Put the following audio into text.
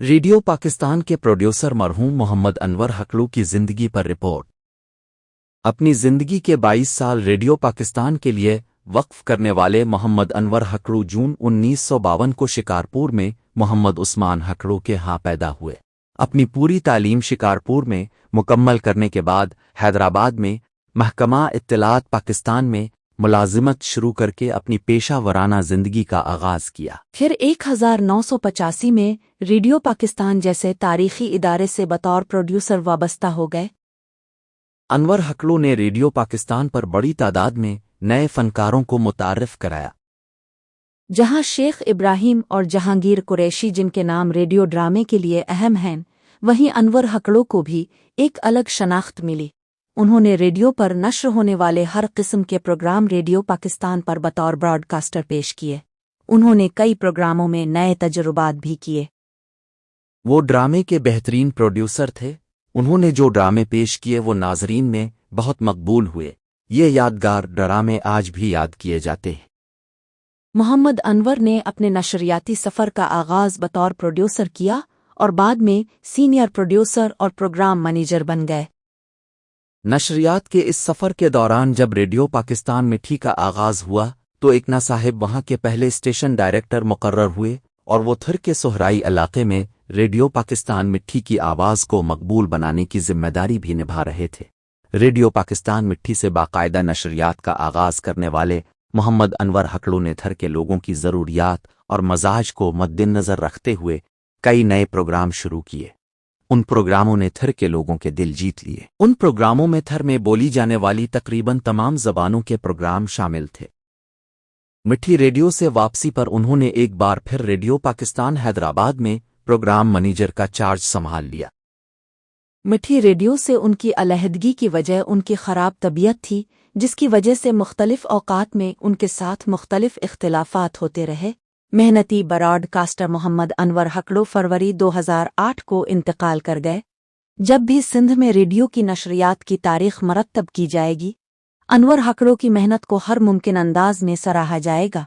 Radio Pakistan के producer मरहूम मोहम्मद अनवर हकड़ू की जिंदगी पर रिपोर्ट। अपनी जिंदगी के 22 साल रेडियो पाकिस्तान के लिए वक्फ करने वाले मोहम्मद अनवर हकड़ू जून 1952 को शिकारपुर में मोहम्मद उस्मान हकड़ू के यहाँ पैदा हुए। अपनी पूरी तालीम शिकारपुर में मुकम्मल करने के बाद हैदराबाद में महकमा इत्तलात पाकिस्तान में मुलाजिमत शुरू करके अपनी पेशा वराना जिंदगी का आगाज किया। फिर 1985 में रेडियो पाकिस्तान जैसे तारीखी इदारे से बतौर प्रोड्यूसर वाबस्ता हो गए। अनवर हकड़ू ने रेडियो पाकिस्तान पर बड़ी तादाद में नए फनकारों को मुतारिफ कराया। जहां शेख इब्राहिम और जहांगीर कुरैशी जिनके नाम रेडियो ड्रामे के लिए अहम हैं, वहीं अनवर हकड़ू को भी एक अलग शनाख्त मिली। उन्होंने रेडियो पर नश्र होने वाले हर किस्म के प्रोग्राम रेडियो पाकिस्तान पर बतौर ब्रॉडकास्टर पेश किए। उन्होंने कई प्रोग्रामों में नए तजुर्बात भी किए। वो ड्रामे के बेहतरीन प्रोड्यूसर थे। उन्होंने जो ड्रामे पेश किए वो नाजरीन में बहुत मकबूल हुए। ये यादगार ड्रामे आज भी याद किए जाते हैं। मोहम्मद अनवर ने अपने नशरियाती सफ़र का आगाज़ बतौर प्रोड्यूसर किया और बाद में सीनियर प्रोड्यूसर और प्रोग्राम मैनेजर बन गए। नशरियात के इस सफ़र के दौरान जब रेडियो पाकिस्तान मिट्टी का आगाज़ हुआ तो एकना साहिब वहाँ के पहले स्टेशन डायरेक्टर मुकर्रर हुए और वो थर के सोहराई इलाके में रेडियो पाकिस्तान मिट्टी की आवाज़ को मकबूल बनाने की जिम्मेदारी भी निभा रहे थे। रेडियो पाकिस्तान मिट्टी से बाकायदा नशरियात का आगाज़ करने वाले मोहम्मद अनवर हकड़ू ने थर के लोगों की ज़रूरियात और मजाज को मद्देनज़र रखते हुए कई नए प्रोग्राम शुरू किए। उन प्रोग्रामों ने थर के लोगों के दिल जीत लिए। उन प्रोग्रामों में थर में बोली जाने वाली तकरीबन तमाम ज़बानों के प्रोग्राम शामिल थे। मिट्टी रेडियो से वापसी पर उन्होंने एक बार फिर रेडियो पाकिस्तान हैदराबाद में प्रोग्राम मैनेजर का चार्ज संभाल लिया। मिट्टी रेडियो से उनकी अलहदगी की वजह उनकी ख़राब तबीयत थी, जिसकी वजह से मुख्तलिफ औकात में उनके साथ मुख्तलिफ इख्तिलाफात होते रहे। मेहनती ब्रॉडकास्टर मोहम्मद अनवर हकड़ू फरवरी 2008 को इंतकाल कर गए। जब भी सिंध में रेडियो की नशरियात की तारीख मरतब की जाएगी, अनवर हकड़ू की मेहनत को हर मुमकिन अंदाज में सराहा जाएगा।